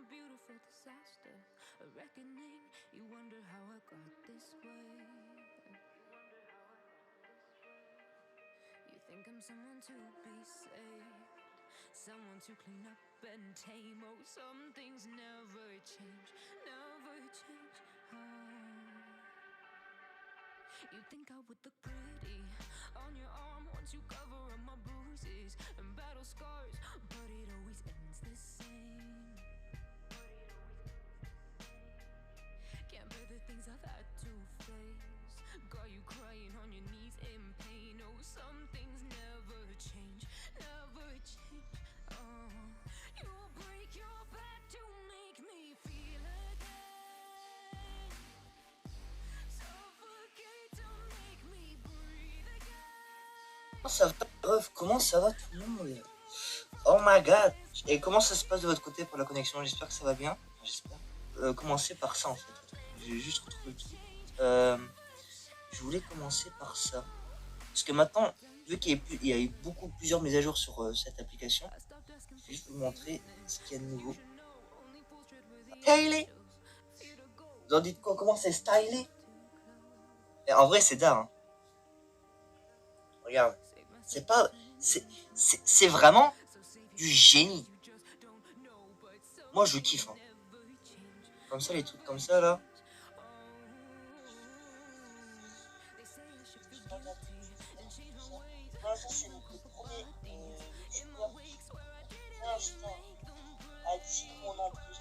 beautiful disaster, a reckoning. You wonder how I got this way. You think I'm someone to be saved, someone to clean up and tame. Oh, some things never change, never change. Oh. You think I would look pretty on your arm once you cover up my bruises and battle scars, but it always ends the same. Can't bear the things I've had to face, got you crying on your knees in pain. Oh, some things never change, never change. Oh, you'll break your back to make me feel again, suffocate to make me breathe again. Comment ça va, ref? Comment ça va tout le monde? Oh my god! Et comment ça se passe de votre côté pour la connexion? J'espère que ça va bien. J'espère. Commencer par ça en fait. J'ai juste retrouvé le truc. Je voulais commencer par ça. Parce que maintenant, vu qu'il y a eu plusieurs mises à jour sur cette application, je vais juste vous montrer ce qu'il y a de nouveau. Stylé! Vous en dites quoi? Comment c'est stylé? Et en vrai, c'est d'art. Hein. Regarde. C'est pas. C'est vraiment du génie. Moi, je kiffe. Hein. Comme ça, les trucs comme ça, là. Ça, c'est le premier youtubeur qui a dit mon nom plus.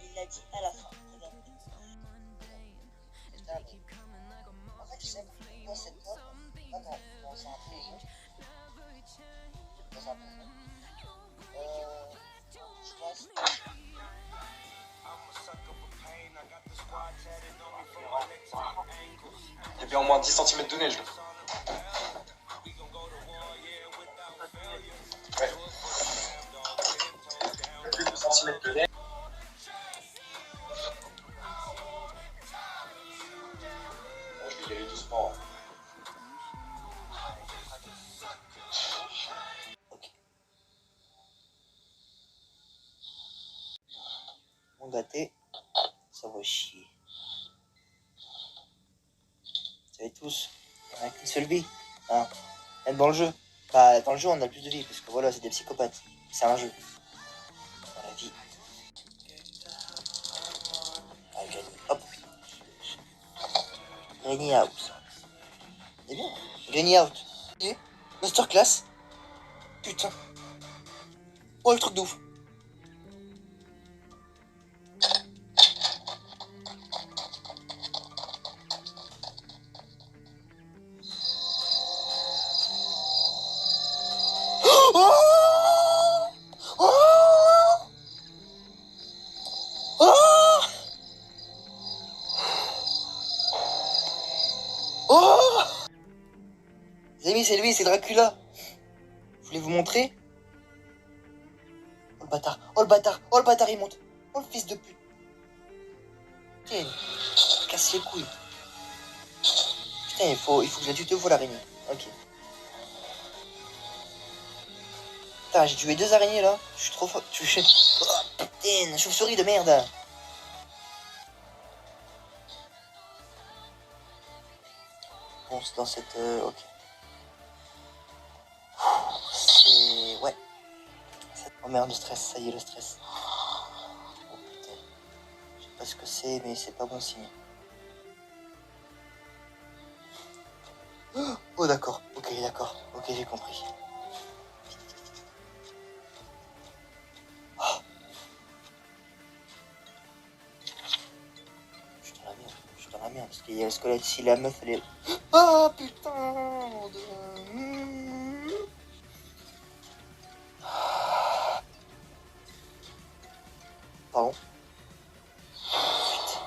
Il l'a dit à la fin. En fait, je sais pourquoi cette fois. Attends, non, c'est un peu jeu. C'est un peu jeu. Je pense. Il y a bien au moins 10 cm de neige. Ouais. Plus de 2 cm de neige. Je vais y aller doucement. Ok. Mon gâté, ça va chier. Vous savez tous, on a qu'une seule vie. Hein. Même dans le jeu. Bah, dans le jeu, on a plus de vie, parce que voilà, c'est des psychopathes. C'est un jeu. Dans la vie. Ah, Granny, hop. Granny out. C'est bien. Granny out. Et masterclass. Putain. Oh, le truc de ouf. Les amis, c'est lui, c'est Dracula. Je voulais vous montrer. Oh le bâtard, oh le bâtard, oh le bâtard, il monte. Oh le fils de pute. Putain, il casse les couilles. Putain, il faut que je la tue 2 fois l'araignée. Ok. Putain, j'ai tué 2 araignées là. Je suis trop fort. Oh, putain, chauve-souris de merde. Bon, c'est dans cette... ok. C'est... Ouais. Oh merde, le stress, ça y est, le stress. Oh putain. Je sais pas ce que c'est, mais c'est pas bon signe. Oh d'accord, ok, j'ai compris. Oh. Je suis dans la merde, parce qu'il y a le squelette, si la meuf elle est... Ah putain de... Pardon. Putain.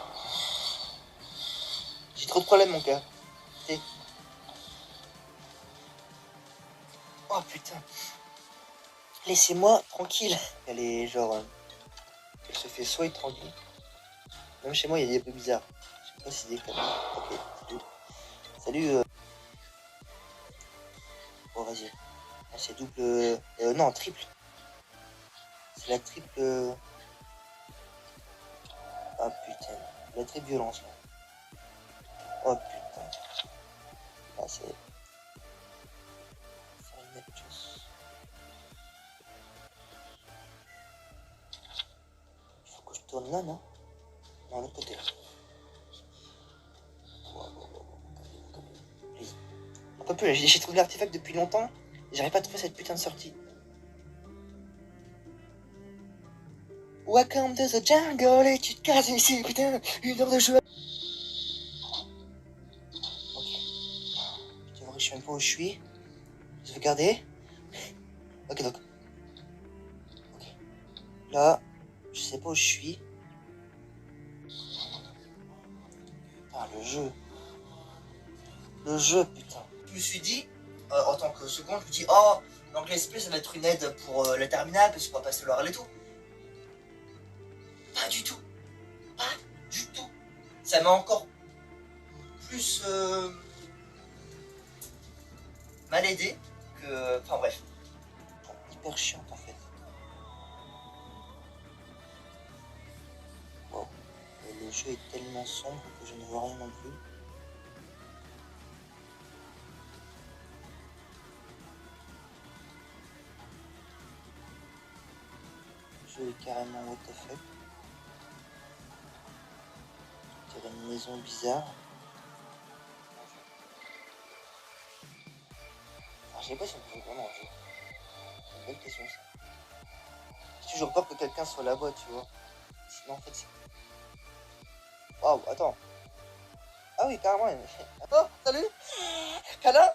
J'ai trop de problèmes mon gars. Oh putain. Laissez-moi tranquille. Elle est genre... elle se fait soigner tranquille. Même chez moi il y a des bruits bizarres. Je sais pas si c'est des conneries. Ok, salut. Salut. Bon vas-y. Ah, c'est double... non, triple. C'est la triple... Ah putain, la triple violence là. Oh putain. Ah c'est... Il faut que je tourne là, non? Non, l'autre côté. Please. Un peu plus, j'ai trouvé l'artefact depuis longtemps et j'arrive pas à trouver cette putain de sortie. Welcome to the jungle et tu te casses ici, putain, 1 heure de jeu. Ok. Je vois, je sais même pas où je suis. Je vais garder. Ok, donc. Ok. Là, je sais pas où je suis. Ah, le jeu. Le jeu, putain. Je me suis dit, en tant que second, je me dis, oh, donc l'esprit, ça va être une aide pour la terminale, parce qu'on va passer l'oral et tout. Pas du tout. Pas du tout. Ça m'a encore plus mal aidé que... Enfin bref. Hyper chiante en fait. Wow. Et le jeu est tellement sombre que je ne vois rien non plus. Le jeu est carrément what the fuck. C'est une maison bizarre. Alors, je sais pas si on peut vraiment en jouer. C'est une belle question ça. J'ai toujours peur que quelqu'un soit là-bas, tu vois. Sinon en fait c'est... Waouh, attends. Ah oui, carrément. Oh, salut. Câlin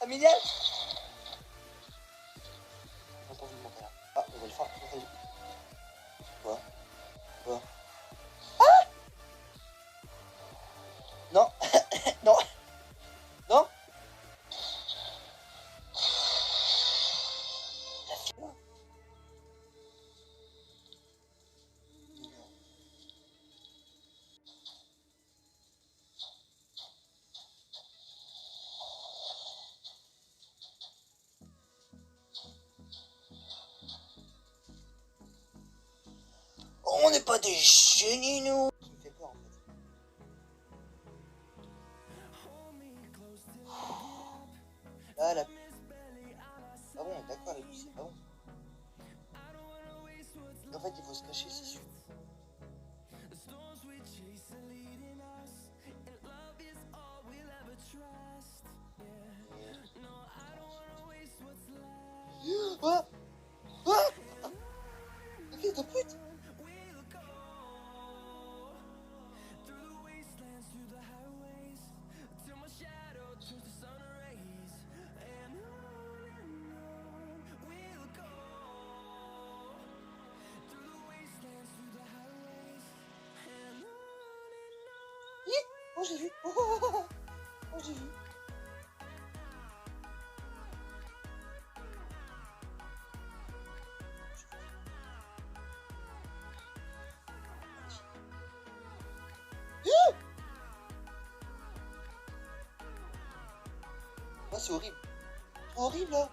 familial. J'ai entendu le monter là. Ah, nouvelle fin. Quoi? Quoi? Ah non. Non. Non. La fille. On n'est pas des génies, nous. Ça me fait peur, en fait. Là, la... Ah bon, d'accord, les c'est pas bon. En fait, il faut se cacher, c'est sûr. Quoi? Quoi? Fils de pute! Oh, j'ai vu! Oh, j'ai vu! Oh, c'est horrible! Trop horrible là!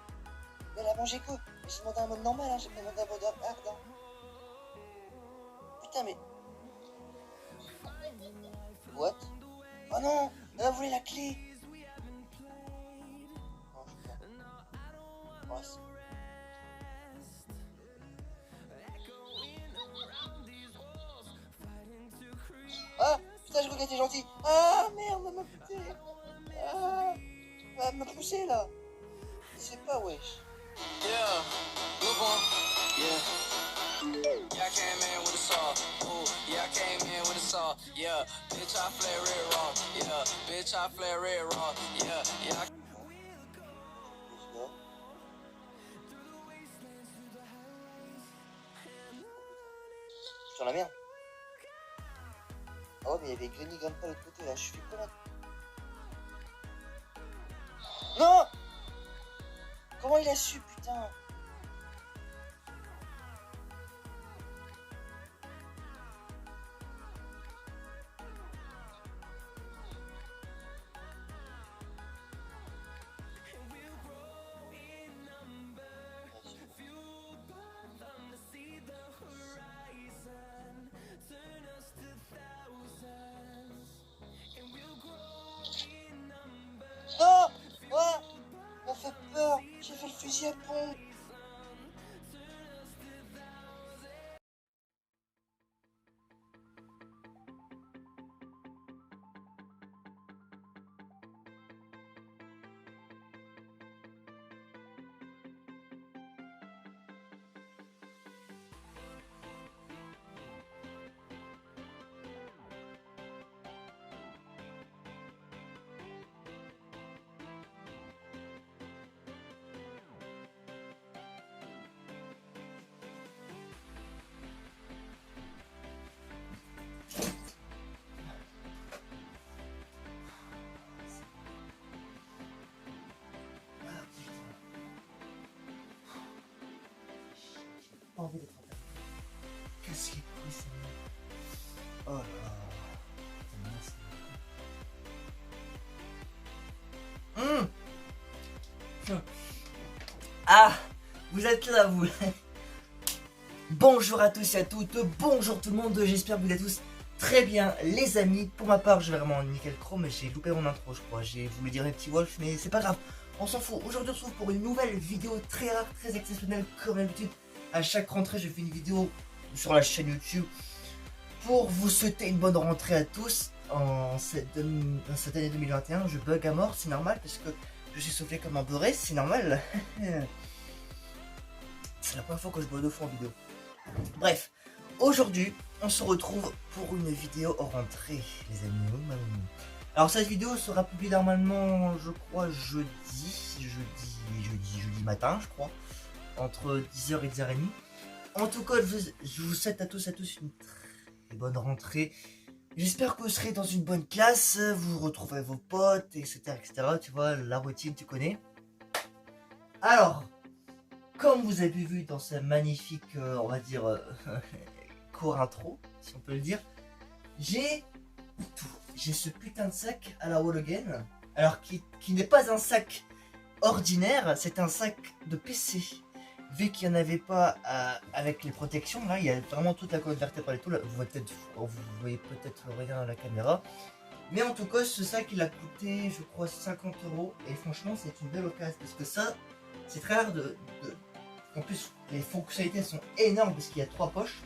Mais elle a mangé quoi? J'ai demandé un mode normal, hein, j'ai pas demandé un mode hard. Hein. Putain, mais. What? Oh non! Elle a volé la clé! Non, je sais pas. Oh, c'est... Ah! Putain, je crois qu'elle était gentille! Ah merde, elle m'a poussé! Ah! Elle m'a poussé là! Je sais pas, wesh! Yeah, move on. Yeah. Yeah, I came in with a saw. Ooh, yeah, I came in with a saw. Yeah, bitch, I flare red raw. Yeah, bitch, I flare red raw. Yeah, yeah. Je suis dans la merde. Ah ouais, mais il y avait Granny Grandpa de l'autre côté là, je suis comment? Non! Comment il a su, putain? envie d'être enterré. Qu'est-ce qui est pourri, c'est moi. Oh là là. Ah, vous êtes là, vous. Bonjour à tous et à toutes, bonjour tout le monde, j'espère que vous êtes tous très bien, les amis. Pour ma part, je vais vraiment nickel chrome, j'ai loupé mon intro, je crois. J'ai voulu dire un petit wolf, mais c'est pas grave, on s'en fout. Aujourd'hui, on se retrouve pour une nouvelle vidéo très rare, très exceptionnelle, comme d'habitude. À chaque rentrée, je fais une vidéo sur la chaîne YouTube pour vous souhaiter une bonne rentrée à tous. En cette année 2021, je bug à mort, c'est normal parce que je suis soufflé comme un beurré, c'est normal. C'est la première fois que je bois 2 fois en vidéo. Bref, aujourd'hui, on se retrouve pour une vidéo en rentrée, les amis. Alors cette vidéo sera publiée normalement, je crois, jeudi matin, je crois, entre 10h et 10h30. En tout cas, je vous souhaite à tous une très bonne rentrée. J'espère que vous serez dans une bonne classe, vous retrouverez vos potes, etc., etc. Tu vois, la routine, tu connais. Alors, comme vous avez vu dans ce magnifique, on va dire, court intro, si on peut le dire, j'ai tout. J'ai ce putain de sac à la Wall Again, alors qui n'est pas un sac ordinaire, c'est un sac de PC. Vu qu'il n'y en avait pas avec les protections, là, il y a vraiment toute la colonne vertébrale et tout. Là, vous voyez peut-être rien à la caméra. Mais en tout cas, ce sac, il a coûté, je crois, 50 €. Et franchement, c'est une belle occasion. Parce que ça, c'est très rare En plus, les fonctionnalités sont énormes parce qu'il y a 3 poches.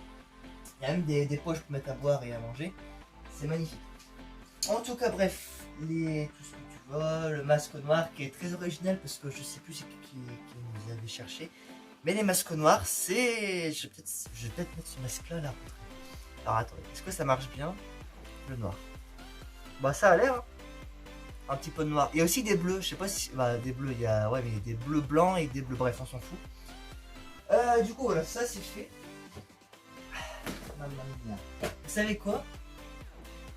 Il y a même des poches pour mettre à boire et à manger. C'est magnifique. En tout cas, bref, tout ce que tu vois, le masque noir qui est très original parce que je sais plus qui nous avait cherché. Mais les masques noirs, c'est... Je vais peut-être mettre ce masque-là là. Alors attendez, est-ce que ça marche bien? Le noir. Bah ça a l'air. Hein. Un petit peu de noir. Il y a aussi des bleus, je sais pas si... Bah des bleus, il y a... Ouais, mais des bleus blancs et des bleus... Bref, on s'en fout. Du coup, voilà, ça c'est fait. Vous savez quoi?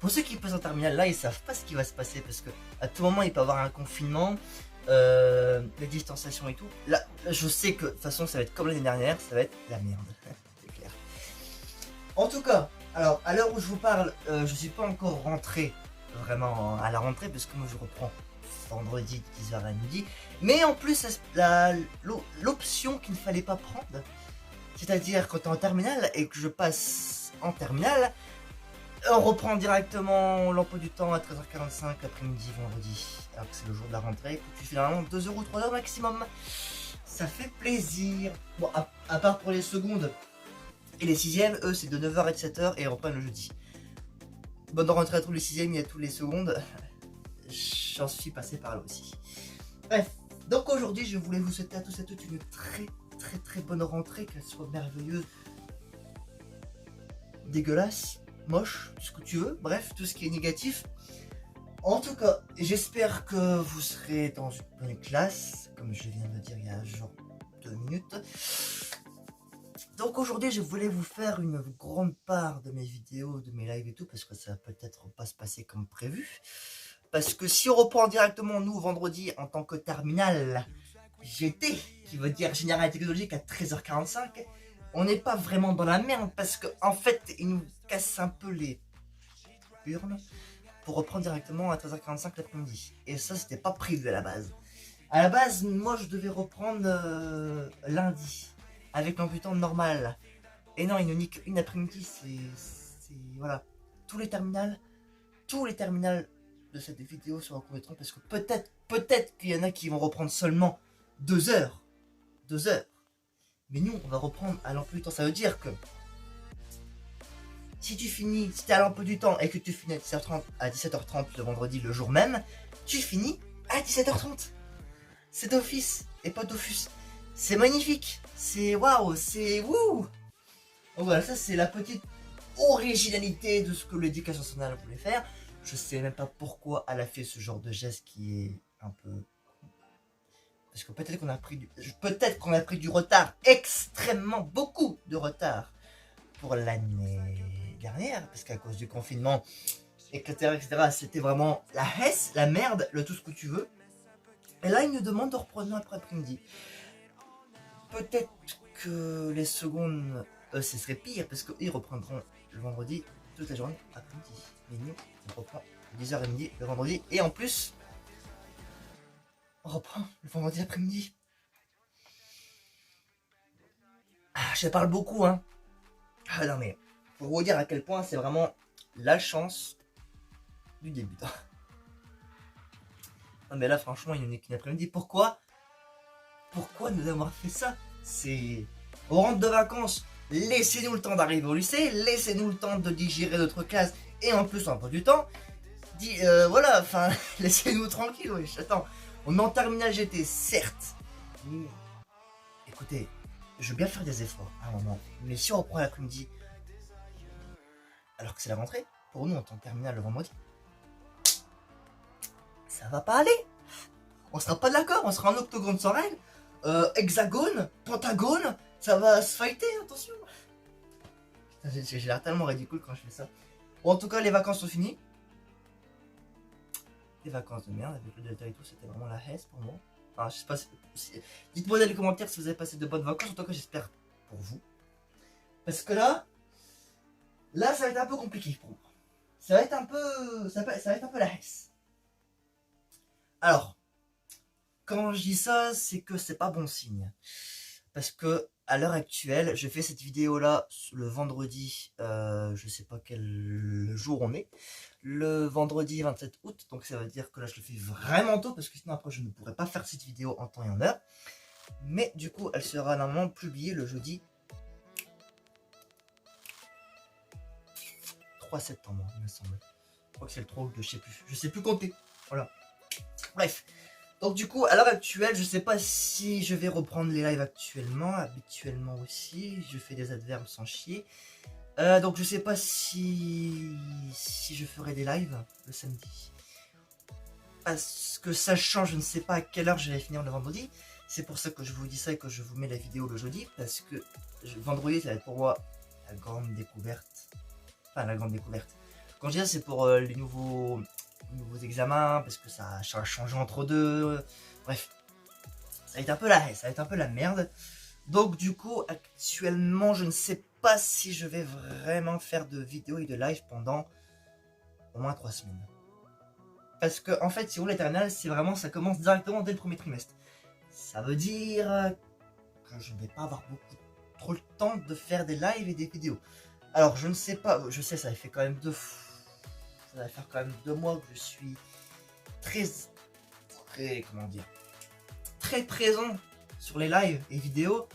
Pour ceux qui passent en terminale, là, ils savent pas ce qui va se passer parce que à tout moment, il peut y avoir un confinement. Les distanciations et tout. Là, je sais que de toute façon ça va être comme l'année dernière, ça va être la merde. C'est clair. En tout cas, alors à l'heure où je vous parle, je suis pas encore rentré vraiment à la rentrée parce que moi je reprends vendredi 10h à midi. Mais en plus, l'option qu'il ne fallait pas prendre, c'est-à-dire quand tu es en terminale et que je passe en terminale, on reprend directement l'emploi du temps à 13h45 l'après-midi vendredi, alors que c'est le jour de la rentrée, que tu fais normalement 2 € ou 3 € maximum. Ça fait plaisir. Bon, à part pour les secondes et les 6e, eux c'est de 9h à 17h et ils reprennent le jeudi. Bonne rentrée à tous les 6e et à tous les secondes. J'en suis passé par là aussi. Bref, donc aujourd'hui je voulais vous souhaiter à tous et toutes une très bonne rentrée, qu'elle soit merveilleuse, dégueulasse, moche, tout ce que tu veux, bref, tout ce qui est négatif. En tout cas, j'espère que vous serez dans une bonne classe, comme je viens de dire il y a genre 2 minutes. Donc aujourd'hui, je voulais vous faire une grande part de mes vidéos, de mes lives et tout, parce que ça va peut-être pas se passer comme prévu. Parce que si on reprend directement, nous, vendredi, en tant que terminal GT, qui veut dire Général Technologique, à 13h45, on n'est pas vraiment dans la merde parce qu'en fait, ils nous cassent un peu les urnes pour reprendre directement à 13h45 l'après-midi. Et ça, c'était pas prévu à la base. À la base, moi, je devais reprendre lundi avec l'emploi du temps normal. Et non, ils nous niquent une après-midi. C'est voilà. Tous les terminals de cette vidéo seront compléteront parce que peut-être qu'il y en a qui vont reprendre seulement 2 heures. 2 heures. Mais nous, on va reprendre à l'emploi du temps. Ça veut dire que si t'es à l'emploi du temps et que tu finis à 17h30 le vendredi, le jour même, tu finis à 17h30. C'est d'office et pas d'offus. C'est magnifique. C'est waouh, c'est wouh. Donc voilà, ça c'est la petite originalité de ce que l'éducation nationale voulait faire. Je sais même pas pourquoi elle a fait ce genre de geste qui est un peu... Parce que peut-être qu'on a pris du retard, extrêmement beaucoup de retard pour l'année dernière, parce qu'à cause du confinement, etc., c'était vraiment la hesse, la merde, le tout ce que tu veux. Et là, ils nous demandent de reprendre après-midi. peut-être que les secondes, ce serait pire, parce qu'ils reprendront le vendredi toute la journée après-midi. Mais nous, on reprend 10h30 le vendredi, et en plus, on reprend le vendredi après-midi. Je parle beaucoup, hein. Ah non, mais pour vous dire à quel point c'est vraiment la chance du débutant. Non, mais là, franchement, il n'y en a qu'une après-midi. Pourquoi nous avoir fait ça? C'est. On rentre de vacances, laissez-nous le temps d'arriver au lycée, laissez-nous le temps de digérer notre classe, et en plus, on n'a pas du temps. Voilà, enfin, laissez-nous tranquille, oui. Attends, on est en terminale GT, certes. Mais, écoutez, je veux bien faire des efforts à un moment, mais si on reprend l'après-midi, alors que c'est la rentrée, pour nous en tant que terminale le vendredi, ça va pas aller. On sera pas d'accord, on sera en octogone sans règle, hexagone, pentagone, ça va se fighter, attention. J'ai l'air tellement ridicule quand je fais ça. Bon, en tout cas, les vacances sont finies. Les vacances de merde, avec le delta et tout, c'était vraiment la haisse pour moi. Enfin, je sais pas si... Dites-moi dans les commentaires si vous avez passé de bonnes vacances, en tout cas j'espère pour vous. Parce que là, ça va être un peu compliqué pour moi. Ça va être un peu la haisse. Alors, quand je dis ça, c'est que c'est pas bon signe. Parce que à l'heure actuelle, je fais cette vidéo là le vendredi, je sais pas quel jour on est, le vendredi 27 août, donc ça veut dire que là je le fais vraiment tôt, parce que sinon après je ne pourrais pas faire cette vidéo en temps et en heure. Mais du coup, elle sera normalement publiée le jeudi 3 septembre, il me semble. Je crois que c'est le 3 août, je sais plus compter. Voilà. Bref. Donc du coup, à l'heure actuelle, je sais pas si je vais reprendre les lives actuellement, habituellement aussi, je fais des adverbes sans chier. Donc je sais pas si je ferai des lives le samedi. Parce que sachant, je ne sais pas à quelle heure je vais finir le vendredi. C'est pour ça que je vous dis ça et que je vous mets la vidéo le jeudi. Parce que vendredi, ça va être pour moi la grande découverte. Enfin, la grande découverte. Quand je dis ça, c'est pour les nouveaux examens, parce que ça a changé entre deux. Bref, ça va être un peu la haine, ça va être un peu la merde. Donc du coup, actuellement, je ne sais pas si je vais vraiment faire de vidéos et de live pendant au moins 3 semaines. Parce que en fait, si vous voulez, l'éternel, c'est vraiment, ça commence directement dès le premier trimestre. Ça veut dire que je ne vais pas avoir trop le temps de faire des lives et des vidéos. Alors je ne sais pas, je sais, ça fait quand même ça va faire quand même 2 mois que je suis très présent sur les lives et vidéos.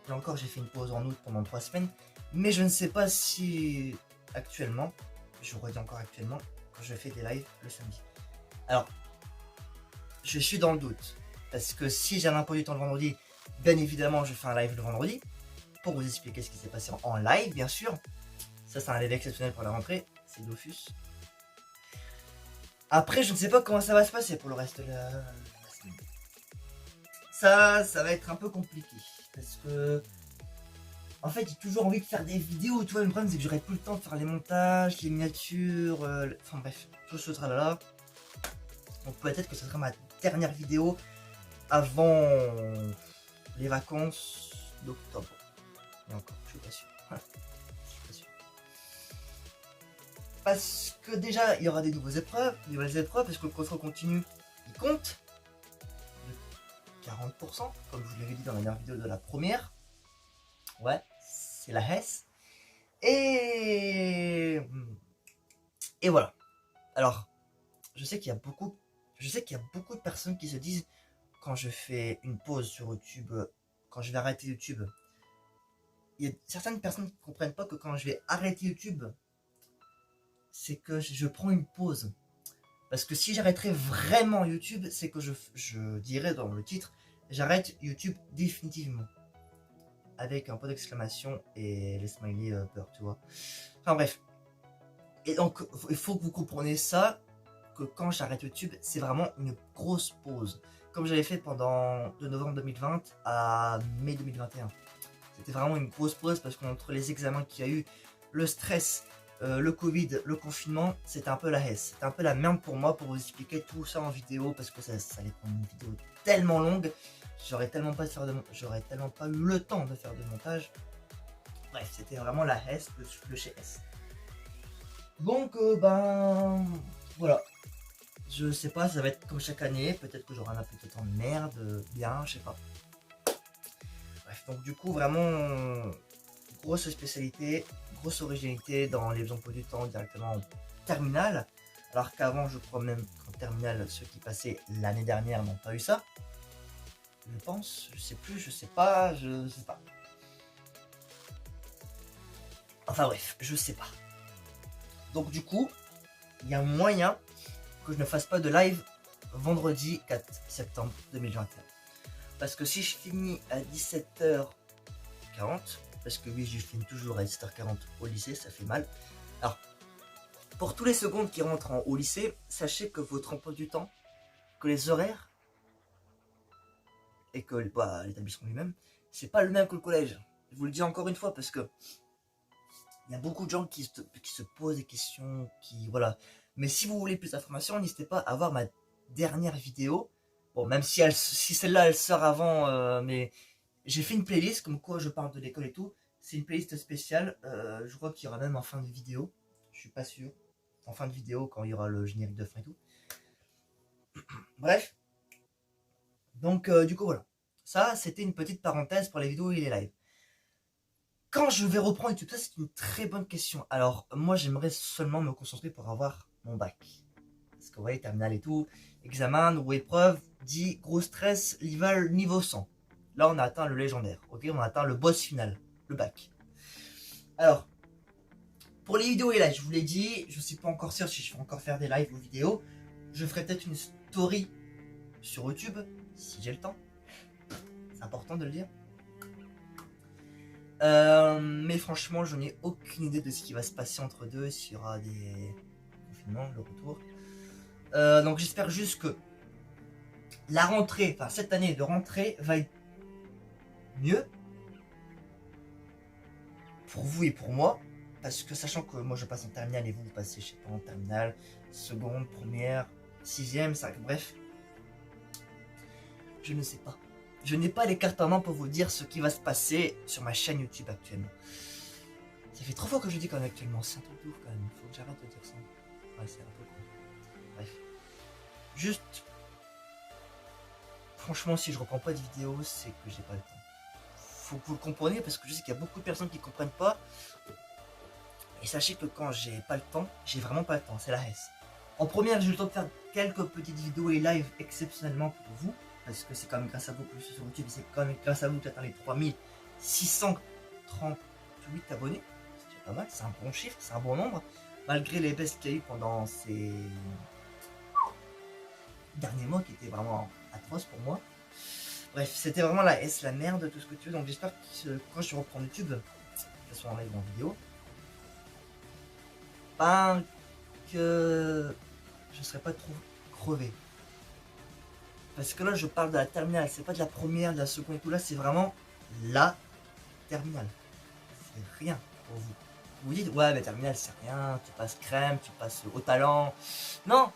Et encore, j'ai fait une pause en août pendant 3 semaines. Mais je ne sais pas si actuellement, je redis encore actuellement, quand je fais des lives le samedi. Alors, je suis dans le doute. Parce que si j'ai un emploi du temps le vendredi, bien évidemment, je fais un live le vendredi. Pour vous expliquer ce qui s'est passé en live, bien sûr. Ça, c'est un live exceptionnel pour la rentrée. C'est Dofus. Après, je ne sais pas comment ça va se passer pour le reste de la semaine. Ça va être un peu compliqué. Parce que... En fait, j'ai toujours envie de faire des vidéos. Tu vois, le problème, c'est que j'aurai plus le temps de faire les montages, les miniatures... Enfin bref, tout ce tralala. Donc peut-être que ce sera ma dernière vidéo avant les vacances d'octobre. Et encore, je suis pas sûr. Parce que déjà, il y aura des nouvelles épreuves, parce que le contrôle continu, il compte de 40%, comme je vous l'avais dit dans la dernière vidéo de la première. Ouais, c'est la Hesse. Et voilà. Alors, je sais qu'il y a beaucoup de personnes qui se disent, quand je fais une pause sur YouTube, quand je vais arrêter YouTube, il y a certaines personnes qui ne comprennent pas que quand je vais arrêter YouTube, c'est que je prends une pause. Parce que si j'arrêterais vraiment YouTube, c'est que je dirais dans le titre, j'arrête YouTube définitivement. Avec un point d'exclamation et les smileys peur, tu vois. Enfin bref. Et donc, il faut que vous compreniez ça, que quand j'arrête YouTube, c'est vraiment une grosse pause. Comme j'avais fait de novembre 2020 à mai 2021. C'était vraiment une grosse pause parce qu'entre les examens qu'il y a eu, le stress, le Covid, le confinement, c'était un peu la haisse. C'était un peu la merde pour moi pour vous expliquer tout ça en vidéo parce que ça allait prendre une vidéo tellement longue j'aurais tellement pas eu le temps de faire de montage. Bref, c'était vraiment la S de chez S. Donc, voilà. Je sais pas, ça va être comme chaque année. Peut-être que j'aurai un peu de temps de merde, bien, je sais pas. Bref, donc du coup, vraiment, grosse spécialité, grosse originalité dans les emplois du temps directement en terminale. Alors qu'avant, je crois même qu'en terminale, ceux qui passaient l'année dernière n'ont pas eu ça. Je pense, je sais plus, je sais pas. Enfin bref, je sais pas. Donc du coup, il y a moyen que je ne fasse pas de live vendredi 4 septembre 2021. Parce que si je finis à 17h40, parce que oui, je finis toujours à 17h40 au lycée, ça fait mal. Alors, pour tous les secondes qui rentrent au lycée, sachez que votre emploi du temps, que les horaires, et que l'établissement lui-même, c'est pas le même que le collège. Je vous le dis encore une fois parce que il y a beaucoup de gens qui se posent des questions, voilà. Mais si vous voulez plus d'informations, n'hésitez pas à voir ma dernière vidéo. Bon, même si celle-là elle sort avant, mais j'ai fait une playlist comme quoi je parle de l'école et tout. C'est une playlist spéciale. Je crois qu'il y aura même en fin de vidéo. Je suis pas sûr. En fin de vidéo quand il y aura le générique de fin et tout. Bref. Donc du coup voilà. Ça c'était une petite parenthèse pour les vidéos et les lives. Quand je vais reprendre YouTube, ça c'est une très bonne question. Alors moi j'aimerais seulement me concentrer pour avoir mon bac. Parce que vous voyez, terminale et tout, examen ou épreuve, dit gros stress, Lival niveau 100. Là on a atteint le légendaire, ok, on a atteint le boss final, le bac. Alors, pour les vidéos et lives, je vous l'ai dit, je ne suis pas encore sûr si je vais encore faire des lives ou vidéos. Je ferai peut-être une story sur YouTube, si j'ai le temps. C'est important de le dire. Mais franchement, je n'ai aucune idée de ce qui va se passer entre deux, s'il y aura des confinements, le retour. Donc j'espère juste que la rentrée, enfin cette année de rentrée va être mieux pour vous et pour moi, parce que sachant que moi je passe en terminale et vous passez, je sais pas, en terminale, seconde, première, sixième, ça, bref, je ne sais pas. Je n'ai pas les cartes en main pour vous dire ce qui va se passer sur ma chaîne YouTube actuellement. Ça fait 3 fois que je dis quand même actuellement, c'est un truc de ouf quand même, faut que j'arrête de dire ça. Ouais, c'est un peu con. Bref. Juste, franchement, si je reprends pas de vidéo, c'est que j'ai pas le temps. Faut que vous le compreniez parce que je sais qu'il y a beaucoup de personnes qui comprennent pas. Et sachez que quand j'ai pas le temps, j'ai vraiment pas le temps, c'est la S. En première, j'ai eu le temps de faire quelques petites vidéos et live exceptionnellement pour vous. Parce que c'est quand même grâce à vous que je suis sur YouTube, c'est quand même grâce à vous que j'atteins les 3638 abonnés. C'est déjà pas mal, c'est un bon chiffre, c'est un bon nombre. Malgré les baisses qu'il y a eu pendant ces derniers mois qui étaient vraiment atroces pour moi. Bref, c'était vraiment la S, la merde, tout ce que tu veux. Donc j'espère que quand je reprends YouTube, que ce soit en live ou en vidéo, que je ne serai pas trop crevé. Parce que là, je parle de la terminale, c'est pas de la première, de la seconde et tout. Là, c'est vraiment la terminale. C'est rien pour vous. Vous dites, ouais, mais terminale, c'est rien. Tu passes crème, tu passes au talent. Non,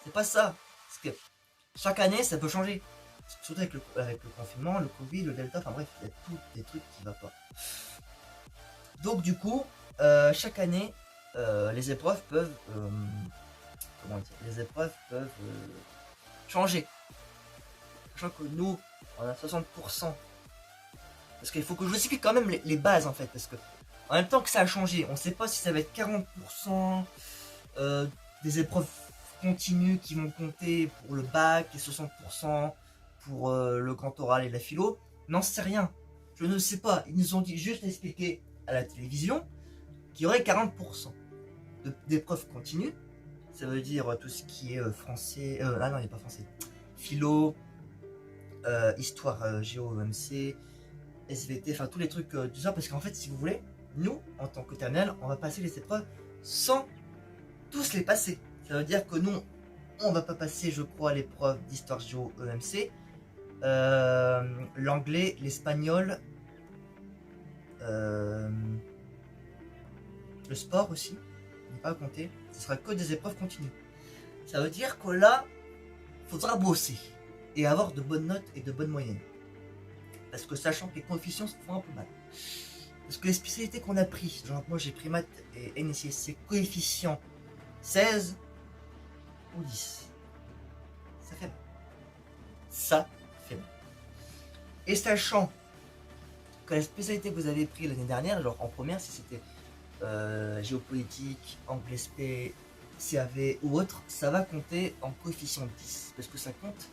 c'est pas ça. Parce que chaque année, ça peut changer. Surtout avec le confinement, le Covid, le Delta, enfin bref, il y a tous des trucs qui ne vont pas. Donc, du coup, chaque année, les épreuves peuvent. Changer. Sachant que nous, on a 60%. Parce qu'il faut que je vous explique quand même les bases en fait. Parce que en même temps que ça a changé, on ne sait pas si ça va être 40% des épreuves continues qui vont compter pour le bac et 60% pour le grand oral et la philo. N'en sais rien. Je ne sais pas. Ils nous ont dit juste expliquer à la télévision qu'il y aurait 40% d'épreuves continues. Ça veut dire tout ce qui est français. Ah non, il n'est pas français. Philo. Histoire géo EMC, SVT, enfin tous les trucs du genre, parce qu'en fait si vous voulez, nous en tant que terminale, on va passer les épreuves sans tous les passer. Ça veut dire que nous, on va pas passer, je crois, l'épreuve d'histoire géo EMC, l'anglais, l'espagnol, le sport aussi, on n'est pas à compter, ce sera que des épreuves continues. Ça veut dire que là, faudra bosser et avoir de bonnes notes et de bonnes moyennes. parce que sachant que les coefficients se font un peu mal. Parce que les spécialités qu'on a pris, genre moi j'ai pris maths et NSC, coefficient 16 ou 10. Ça fait mal. Ça fait mal. Et sachant que la spécialité que vous avez pris l'année dernière, genre en première, si c'était géopolitique, anglais spé, CAV ou autre, ça va compter en coefficient 10. Parce que ça compte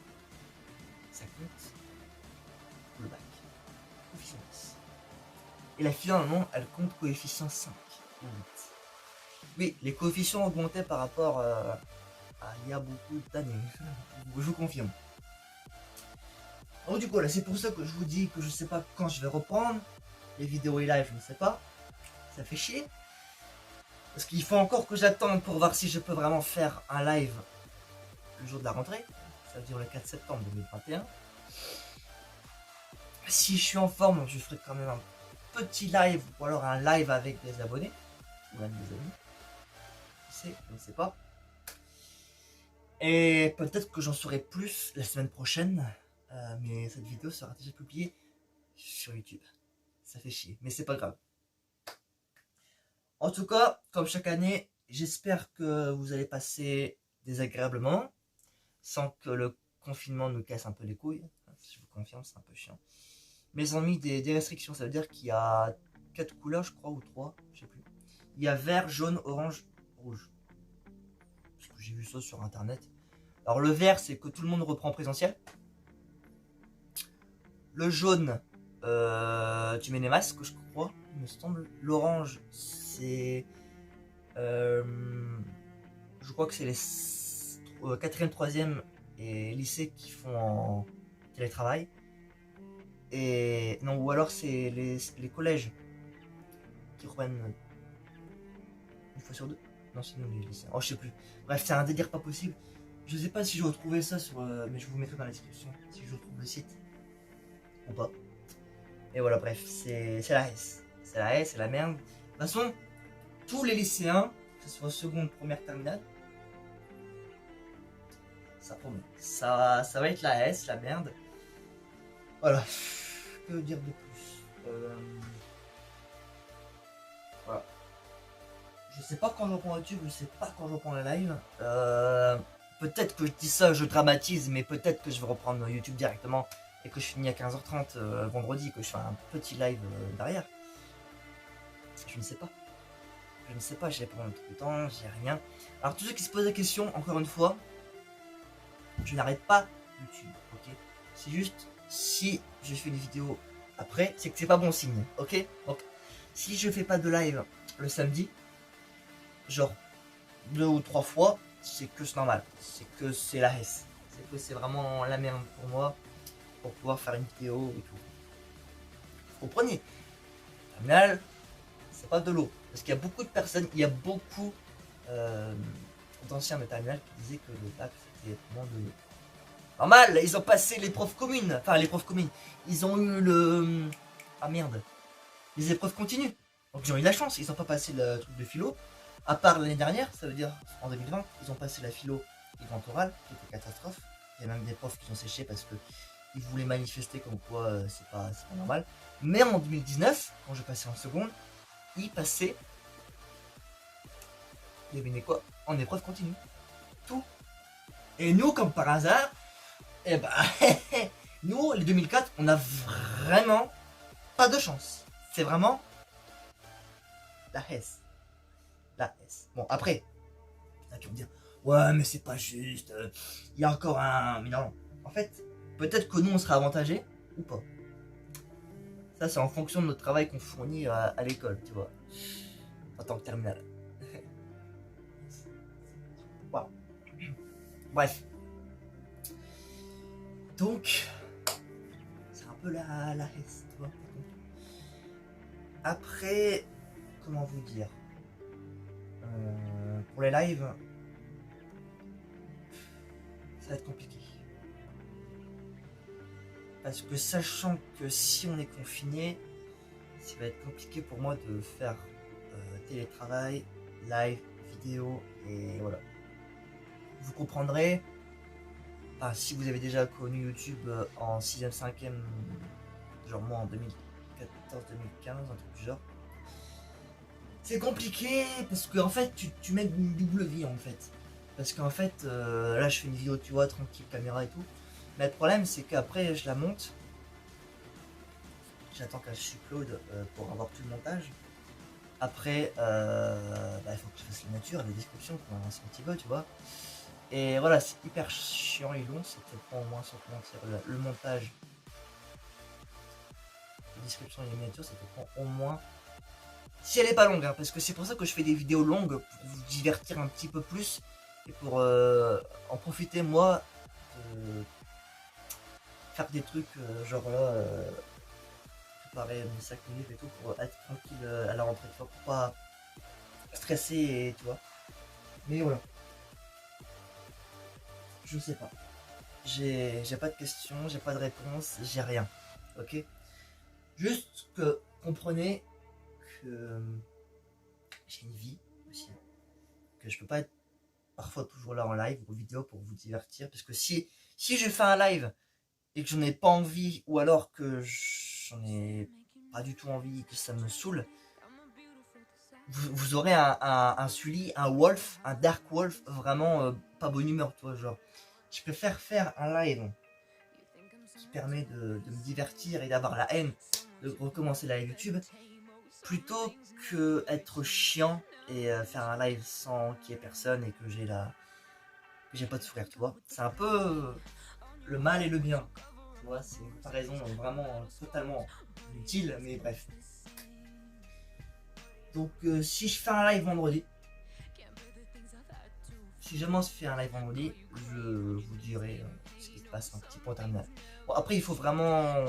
pour le bac. Coefficient 10. Et la filière, normalement, elle compte coefficient 5 ou 8. Oui, les coefficients augmentaient par rapport à il y a beaucoup d'années. Je vous confirme. Donc du coup, là, c'est pour ça que je vous dis que je sais pas quand je vais reprendre. Les vidéos et live, je ne sais pas. Ça fait chier. Parce qu'il faut encore que j'attende pour voir si je peux vraiment faire un live le jour de la rentrée. Ça veut dire le 4 septembre 2021. Si je suis en forme, je ferai quand même un petit live ou alors un live avec des abonnés. Ou même des amis. Je ne sais pas. Et peut-être que j'en saurai plus la semaine prochaine. Mais cette vidéo sera déjà publiée sur YouTube. Ça fait chier, mais c'est pas grave. En tout cas, comme chaque année, j'espère que vous allez passer désagréablement, sans que le confinement nous casse un peu les couilles. Je vous confirme, c'est un peu chiant. Mais ils ont mis des restrictions, ça veut dire qu'il y a 4 couleurs, je crois, ou 3, je sais plus. Il y a vert, jaune, orange, rouge. Parce que j'ai vu ça sur internet. Alors le vert, c'est que tout le monde reprend en présentiel. Le jaune, tu mets les masques, je crois, il me semble. L'orange, c'est... je crois que c'est les 4e, 3e et lycée qui font en télétravail. Et non, ou alors c'est les collèges qui reprennent une fois sur 2. Non, sinon les lycées. Oh, je sais plus. Bref, c'est un délire pas possible. Je sais pas si je retrouvais ça sur... mais je vous mettrai dans la description si je retrouve le site. Ou pas. Et voilà, bref, c'est la S. C'est la S, c'est la merde. De toute façon, tous les lycéens, que ce soit seconde, première, terminale, ça promet. Ça va être la S, la merde. Voilà. Que dire de plus Voilà. Je sais pas quand je reprends YouTube, je sais pas quand je reprends la live. Peut-être que je dis ça, je dramatise, mais peut-être que je vais reprendre YouTube directement et que je finis à 15h30 vendredi, que je fais un petit live derrière. Je ne sais pas. Je ne sais pas, j'ai pas le temps, j'ai rien. Alors tous ceux qui se posent la question, encore une fois, je n'arrête pas YouTube, ok. C'est juste, si je fais une vidéo après, c'est que c'est pas bon signe, ok. Donc, si je fais pas de live le samedi, genre 2 ou 3 fois, c'est que c'est normal. C'est que c'est la S. C'est que c'est vraiment la merde pour moi. Pour pouvoir faire une vidéo et tout. Vous comprenez? Terminal, c'est pas de l'eau. Parce qu'il y a beaucoup de personnes, il y a beaucoup d'anciens de terminal qui disaient que le bac c'était vraiment de l'eau. Normal, ils ont passé l'épreuve commune. Enfin, l'épreuve commune. Ils ont eu le... Ah merde. Les épreuves continues. Donc ils ont eu la chance, ils n'ont pas passé le truc de philo. À part l'année dernière, ça veut dire en 2020, ils ont passé la philo et grand oral, qui était catastrophe. Il y a même des profs qui ont séché parce que ils voulaient manifester comme quoi c'est pas normal. Mais en 2019, quand je passais en seconde, ils passaient, devinez quoi, en épreuve continue. Tout. Et nous, comme par hasard, eh ben, nous, les 2004, on a vraiment pas de chance. C'est vraiment la S. La S. Bon, après, là, tu vas me dire, ouais, mais c'est pas juste, il y a encore un... Mais non, en fait, peut-être que nous, on sera avantagés ou pas. Ça, c'est en fonction de notre travail qu'on fournit à l'école, tu vois, en tant que terminal. Wow. Bref. Donc, c'est un peu la S, tu vois. Après, comment vous dire, pour les lives, ça va être compliqué. Parce que sachant que si on est confiné, ça va être compliqué pour moi de faire télétravail, live, vidéo, et voilà. Vous comprendrez, enfin, si vous avez déjà connu YouTube en 6e, 5e genre moi en 2014-2015, un truc du genre. C'est compliqué parce que en fait tu mets une double vie en fait. Parce qu'en fait là je fais une vidéo tu vois tranquille caméra et tout. Mais le problème c'est qu'après je la monte. J'attends qu'elle upload pour avoir tout le montage. Après il faut que je fasse la nature, les descriptions pour un petit peu tu vois. Et voilà c'est hyper chiant et long, ça te prend au moins sans te mentir le montage. La description et les miniatures ça te prend au moins. Si elle est pas longue, hein, parce que c'est pour ça que je fais des vidéos longues, pour vous divertir un petit peu plus, et pour en profiter moi, de faire des trucs genre là, préparer mes 5 minutes et tout, pour être tranquille à la rentrée, pour pas stresser, et, tu vois. Mais voilà. Je sais pas. J'ai pas de questions, j'ai pas de réponse, j'ai rien. Ok. Juste que comprenez que j'ai une vie aussi, que je peux pas être parfois toujours là en live ou en vidéo pour vous divertir, parce que si je fais un live et que j'en ai pas envie, ou alors que j'en ai pas du tout envie, que ça me saoule, vous aurez un Sully, un Wolf, un Dark Wolf vraiment pas bonne humeur, toi, genre. Je préfère faire un live qui permet de me divertir et d'avoir la haine de recommencer la YouTube, plutôt que être chiant et faire un live sans qu'il y ait personne et que j'ai pas de sourire, tu vois. C'est un peu le mal et le bien, tu vois. C'est une comparaison vraiment totalement utile, mais bref. Donc si je fais un live vendredi, si jamais on se fait un live vendredi, je vous dirai ce qui se passe un petit peu en terminale. Bon, après il faut vraiment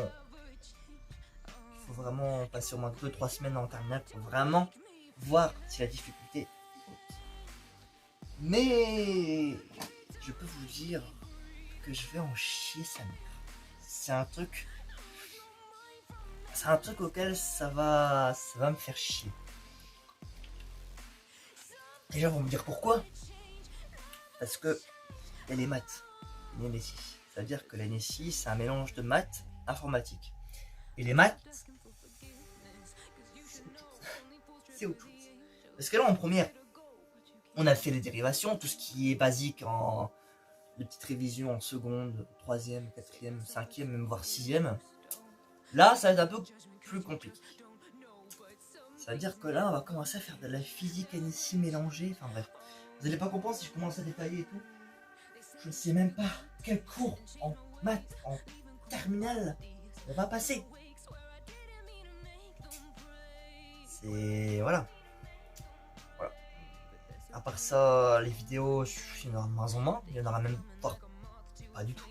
passer au moins 2-3 semaines en terminale pour vraiment voir si la difficulté est haute. Mais je peux vous dire que je vais en chier sa mère. C'est un truc auquel ça va me faire chier. Les gens vont me dire pourquoi. Parce que il y a les maths, les NSI. Ça veut dire que la NSI c'est un mélange de maths informatique. Et les maths, c'est autre chose. Parce que là en première, on a fait les dérivations, tout ce qui est basique en les petites révisions en seconde, troisième, quatrième, cinquième, même voire sixième. Là, ça va être un peu plus compliqué. Ça veut dire que là, on va commencer à faire de la physique NSI mélangée. Enfin bref, vous n'allez pas comprendre si je commence à détailler et tout. Je ne sais même pas quel cours en maths, en terminale, on va passer. C'est... Voilà. À part ça, les vidéos, il y en aura de moins en moins. Il y en aura même pas du tout.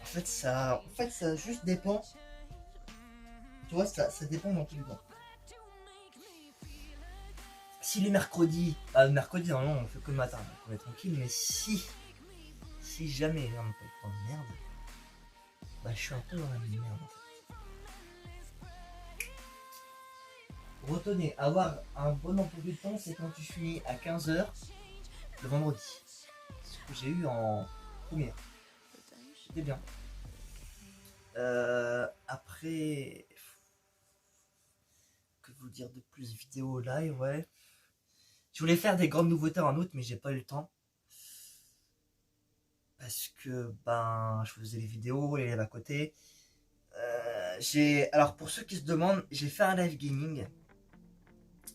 En fait, ça juste dépend. Tu vois, ça dépend dans tous les temps. Si les mercredis, mercredi normalement on fait que le matin, donc on est tranquille, mais si jamais on peut prendre de merde, bah je suis un peu dans la merde en fait. Retenez, avoir un bon emploi du temps, c'est quand tu finis à 15h le vendredi. C'est ce que j'ai eu en première. C'était bien. Après, que vous dire de plus, vidéo live, ouais. Je voulais faire des grandes nouveautés en août, mais j'ai pas eu le temps. Parce que, je faisais les vidéos, les lives à côté. Alors, pour ceux qui se demandent, j'ai fait un live gaming.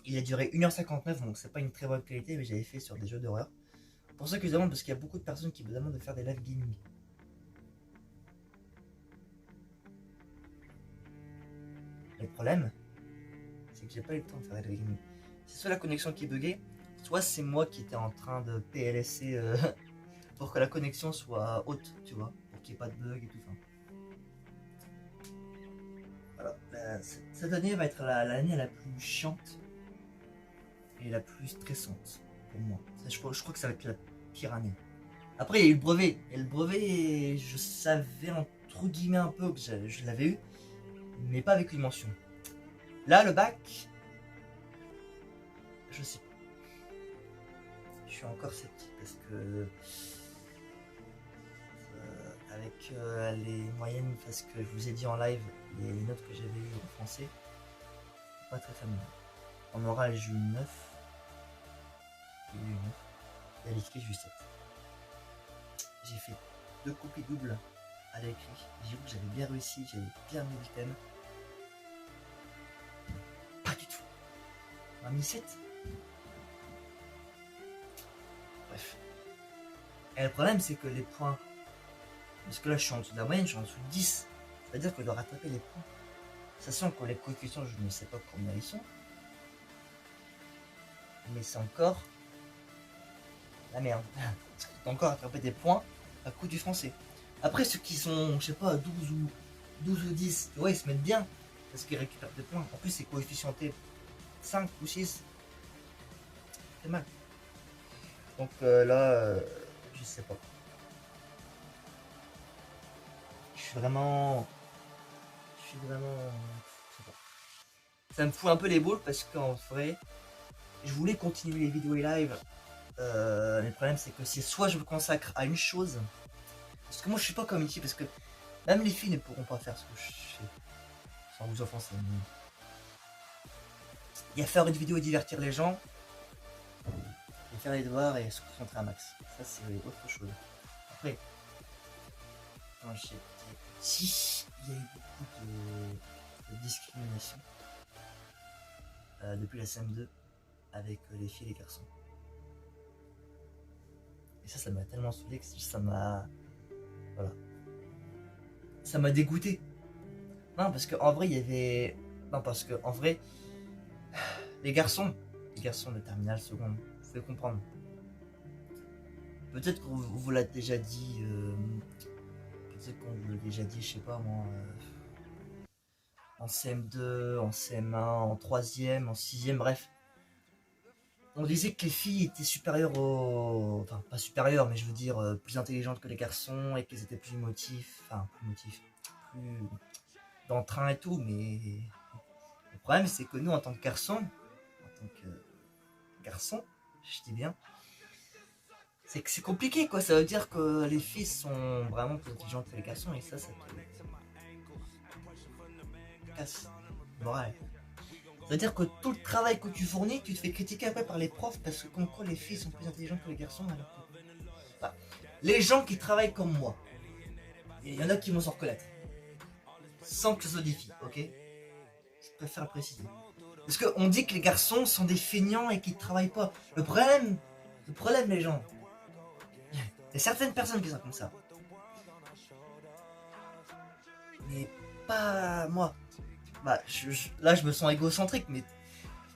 Il a duré 1h59, donc c'est pas une très bonne qualité, mais j'avais fait sur des jeux d'horreur. Pour ceux qui se demandent, parce qu'il y a beaucoup de personnes qui me demandent de faire des live gaming. Le problème, c'est que j'ai pas eu le temps de faire des live gaming. C'est soit la connexion qui buguait, soit c'est moi qui étais en train de PLSer pour que la connexion soit haute, tu vois, pour qu'il n'y ait pas de bug et tout ça. Voilà, cette année va être l'année la plus chiante et la plus stressante pour moi. Je crois que ça va être la pire année. Après, il y a eu le brevet. Et le brevet, je savais entre guillemets un peu que je l'avais eu, mais pas avec une mention. Là, le bac, je sais pas. Je suis encore sceptique parce que avec les moyennes, parce que je vous ai dit en live, les notes que j'avais eues en français, pas très familier. En oral, j'ai eu 9. J'ai eu 9. Et à l'écrit, j'ai eu 7. J'ai fait 2 copies doubles à l'écrit. J'ai vu que j'avais bien réussi, j'avais bien mis le thème. Pas du tout. On m'a mis 7. Bref. Et le problème, c'est que les points. Parce que là, je suis en dessous de la moyenne, je suis en dessous de 10. C'est-à-dire que je dois rattraper les points. Sachant que les coefficients, je ne sais pas combien ils sont. Mais c'est encore la merde. Parce que t'as encore rattrapé des points à coup du français. Après, ceux qui sont, je sais pas, 12 ou 10, ouais, ils se mettent bien. Parce qu'ils récupèrent des points. En plus, c'est coefficienté 5 ou 6. C'est mal. Donc là, je sais pas. Je suis vraiment. Je sais pas. Ça me fout un peu les boules parce qu'en vrai, je voulais continuer les vidéos et live. Mais le problème, c'est que c'est soit je me consacre à une chose. Parce que moi, je suis pas comme ici. Parce que même les filles ne pourront pas faire ce que je fais. Sans vous offenser. Il y a faire une vidéo et divertir les gens. Et faire les devoirs et se concentrer un max. Ça, c'est autre chose. Après, quand j'étais petit, il y a eu beaucoup de discrimination depuis la CM2 avec les filles et les garçons. Et ça m'a tellement saoulé que ça m'a. Voilà. Ça m'a dégoûté. Non, parce qu'en vrai, il y avait. Non, parce qu'en vrai, les garçons de terminale seconde, vous pouvez comprendre. Peut-être qu'on vous l'a déjà dit. Peut-être qu'on vous l'a déjà dit, je sais pas moi. En CM2, en CM1, en 3ème, en 6ème, bref. On disait que les filles étaient supérieures aux. Enfin, pas supérieures, mais je veux dire plus intelligentes que les garçons et qu'elles étaient plus motifs. Enfin, plus d'entrain et tout, mais. Le problème, c'est que nous, en tant que garçons, je dis bien, c'est que c'est compliqué, quoi. Ça veut dire que les filles sont vraiment plus intelligentes que les garçons et ça te casse le moral. Ça veut dire que tout le travail que tu fournis, tu te fais critiquer après par les profs parce que comme quoi les filles sont plus intelligentes que les garçons. Alors que... Enfin, les gens qui travaillent comme moi, il y en a qui vont s'en reconnaître. Sans que ce soit des filles, ok? Je préfère le préciser. Parce qu'on dit que les garçons sont des feignants et qu'ils ne travaillent pas. Le problème les gens, il y a certaines personnes qui sont comme ça. Mais pas moi. Bah, là, je me sens égocentrique, mais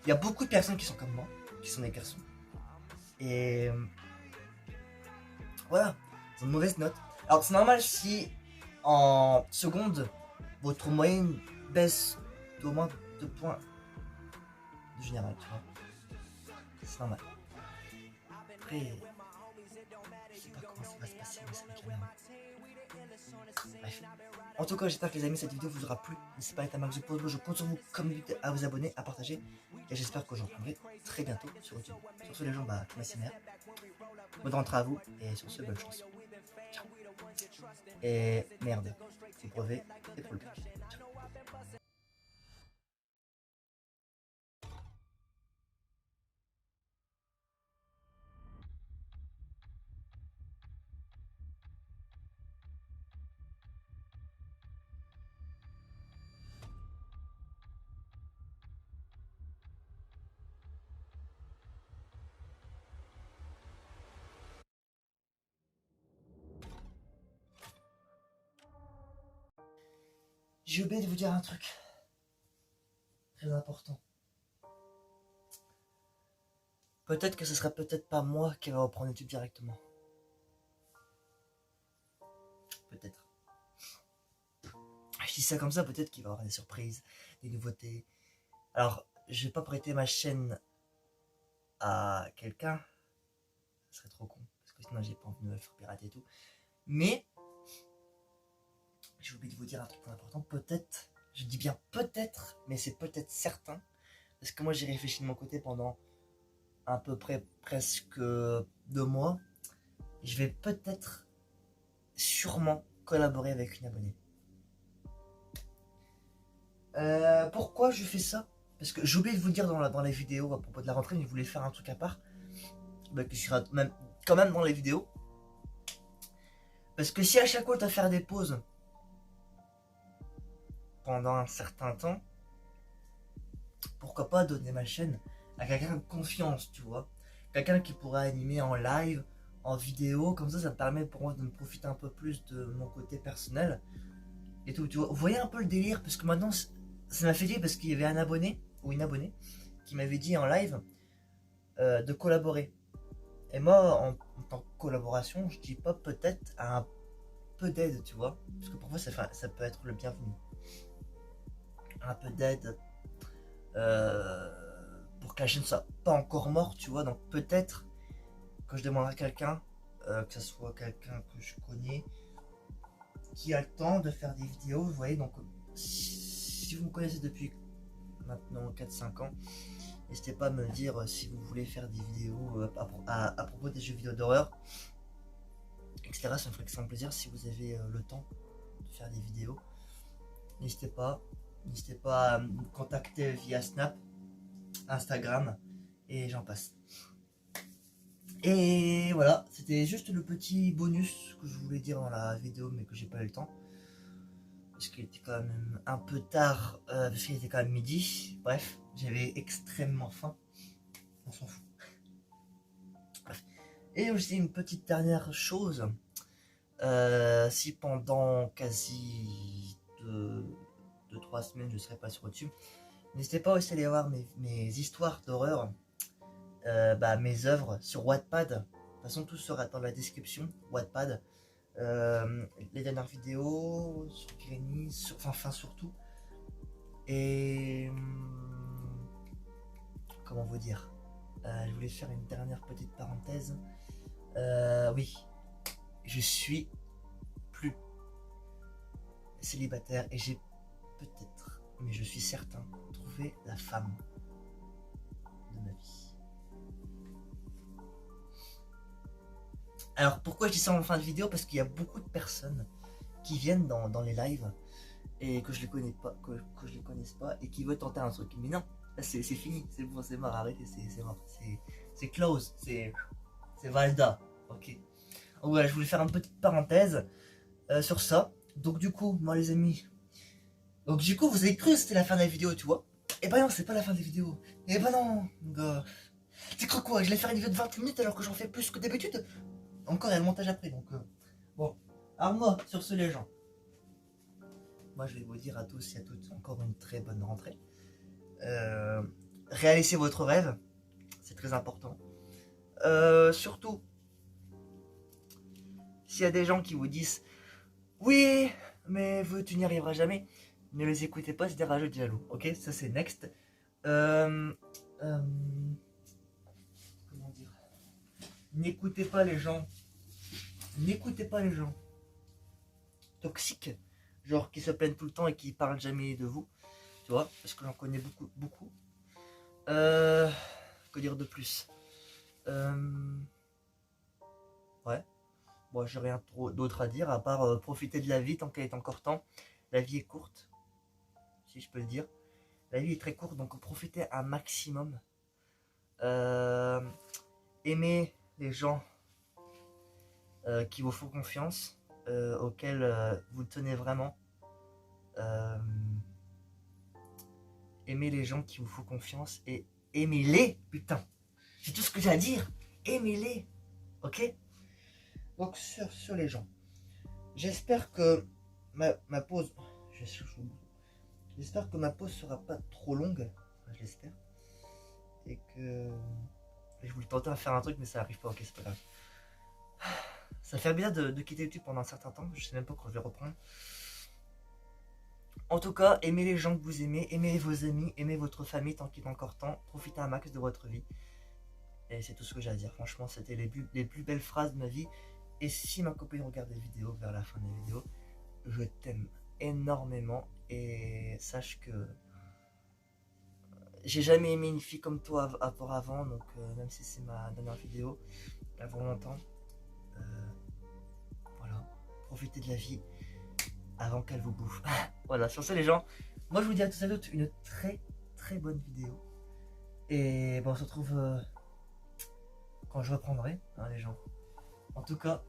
il y a beaucoup de personnes qui sont comme moi, qui sont des garçons. Et voilà, ils ont une mauvaise note. Alors, c'est normal si en seconde, votre moyenne baisse d'au moins 2 points de général, tu vois. C'est normal. Après, je sais pas comment ça va se passer, mais ça va être la merde. Bref. En tout cas, j'espère que les amis, cette vidéo vous aura plu. N'hésitez pas à mettre un max de pouce bleu. Je compte sur vous, comme d'habitude, à vous abonner, à partager. Et j'espère que j'en reprendrai très bientôt sur YouTube. Sur ce, les gens, merci mère. Bonne rentrée à vous. Et sur ce, bonne chance. Ciao. Et merde, c'est brevet et pour le bac. Ciao. J'ai oublié de vous dire un truc très important. Peut-être que ce serait peut-être pas moi qui va reprendre YouTube directement. Peut-être. Je dis ça comme ça, peut-être qu'il va y avoir des surprises, des nouveautés. Alors, je vais pas prêter ma chaîne à quelqu'un. Ce serait trop con. Parce que sinon j'ai pas envie de me faire pirater et tout. Mais j'ai oublié de vous dire un truc important. Peut-être, je dis bien peut-être, mais c'est peut-être certain. Parce que moi j'ai réfléchi de mon côté pendant à peu près presque 2 mois. Je vais peut-être, sûrement, collaborer avec une abonnée. Pourquoi je fais ça? Parce que j'ai oublié de vous dire dans la vidéo à propos de la rentrée, mais je voulais faire un truc à part. Bah, que je serai quand même dans les vidéos. Parce que si à chaque fois tu vas faire des pauses pendant un certain temps, pourquoi pas donner ma chaîne à quelqu'un de confiance, tu vois. Quelqu'un qui pourrait animer en live, en vidéo, comme ça me permet pour moi de me profiter un peu plus de mon côté personnel. Et tout, tu vois. Vous voyez un peu le délire, parce que maintenant, ça m'a fait dire, parce qu'il y avait un abonné, ou une abonnée, qui m'avait dit en live de collaborer. Et moi, en tant que collaboration, je dis pas peut-être à un peu d'aide, tu vois. Parce que pour moi, ça peut être le bienvenu. Un peu d'aide pour que la chaîne soit pas encore morte, tu vois. Donc peut-être que je demanderai à quelqu'un, que ce soit quelqu'un que je connais, qui a le temps de faire des vidéos, vous voyez. Donc si vous me connaissez depuis maintenant 4-5 ans, n'hésitez pas à me dire si vous voulez faire des vidéos à propos des jeux vidéo d'horreur, etc. Ça me ferait extrêmement plaisir si vous avez le temps de faire des vidéos. N'hésitez pas à me contacter via Snap, Instagram et j'en passe. Et voilà, c'était juste le petit bonus que je voulais dire dans la vidéo, mais que j'ai pas eu le temps. Parce qu'il était quand même un peu tard, parce qu'il était quand même midi. Bref, j'avais extrêmement faim. On s'en fout. Bref. Et aussi une petite dernière chose. Si pendant quasi 2-3 semaines je serai pas sur YouTube, n'hésitez pas aussi à aller voir mes histoires d'horreur, mes œuvres sur Wattpad. De toute façon, tout sera dans la description. Wattpad, les dernières vidéos sur Granny, surtout. Et comment vous dire, je voulais faire une dernière petite parenthèse. Oui, je suis plus célibataire et j'ai peut-être, mais je suis certain, trouvé la femme de ma vie. Alors pourquoi je dis ça en fin de vidéo? Parce qu'il y a beaucoup de personnes qui viennent dans les lives et que je les connais pas, que je les connaisse pas, et qui veulent tenter un truc. Mais non, là c'est fini, c'est bon, c'est mort, arrêtez, c'est mort, c'est close, c'est Valda, ok. Donc voilà, je voulais faire une petite parenthèse sur ça. Donc du coup, moi les amis, donc du coup vous avez cru que c'était la fin de la vidéo, tu vois. Et ben non, c'est pas la fin de la vidéo. Et ben non, gars. Tu crois quoi? Je vais faire une vidéo de 20 minutes alors que j'en fais plus que d'habitude. Encore il y a le montage après, donc bon. Alors moi, sur ce les gens, moi je vais vous dire à tous et à toutes encore une très bonne rentrée. Réalisez votre rêve, c'est très important. Surtout, s'il y a des gens qui vous disent oui, mais tu n'y arriveras jamais, ne les écoutez pas, c'est des rageux de jaloux. Ok, ça c'est next. Comment dire? N'écoutez pas les gens. N'écoutez pas les gens toxiques, genre qui se plaignent tout le temps et qui parlent jamais de vous, tu vois, parce que j'en connais beaucoup. Que dire de plus? Ouais. Bon, j'ai rien d'autre à dire à part profiter de la vie tant qu'elle est encore temps. La vie est courte, si je peux le dire. La vie est très courte, donc profitez un maximum. Aimez les gens qui vous font confiance, auxquels vous tenez vraiment. Aimez les gens qui vous font confiance et aimez-les, putain. C'est tout ce que j'ai à dire. Aimez-les, ok? Donc sur les gens, j'espère que ma pause, j'espère que ma pause sera pas trop longue, enfin, j'espère, et que je voulais tenter à faire un truc mais ça arrive pas, ok, c'est pas grave. Ça fait bien de quitter YouTube pendant un certain temps, je sais même pas quand je vais reprendre. En tout cas, aimez les gens que vous aimez, aimez vos amis, aimez votre famille tant qu'il est encore temps, profitez un max de votre vie. Et c'est tout ce que j'ai à dire, franchement c'était les plus belles phrases de ma vie. Et si ma copine regarde des vidéos vers la fin des vidéos, je t'aime énormément et sache que j'ai jamais aimé une fille comme toi avant, donc même si c'est ma dernière vidéo avant longtemps, voilà, profitez de la vie avant qu'elle vous bouffe. Voilà, sur ce les gens, moi je vous dis à tous et à toutes une très bonne vidéo. Et bon, on se retrouve quand je reprendrai, hein, les gens. En tout cas,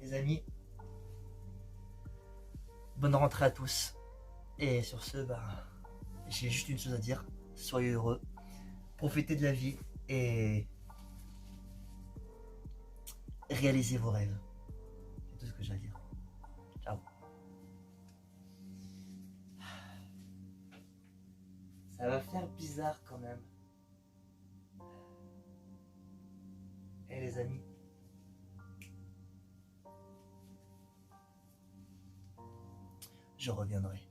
les amis, bonne rentrée à tous. Et sur ce, bah, j'ai juste une chose à dire, soyez heureux, profitez de la vie et réalisez vos rêves. C'est tout ce que j'ai à dire. Ciao. Ça va faire bizarre quand même. Et les amis, je reviendrai.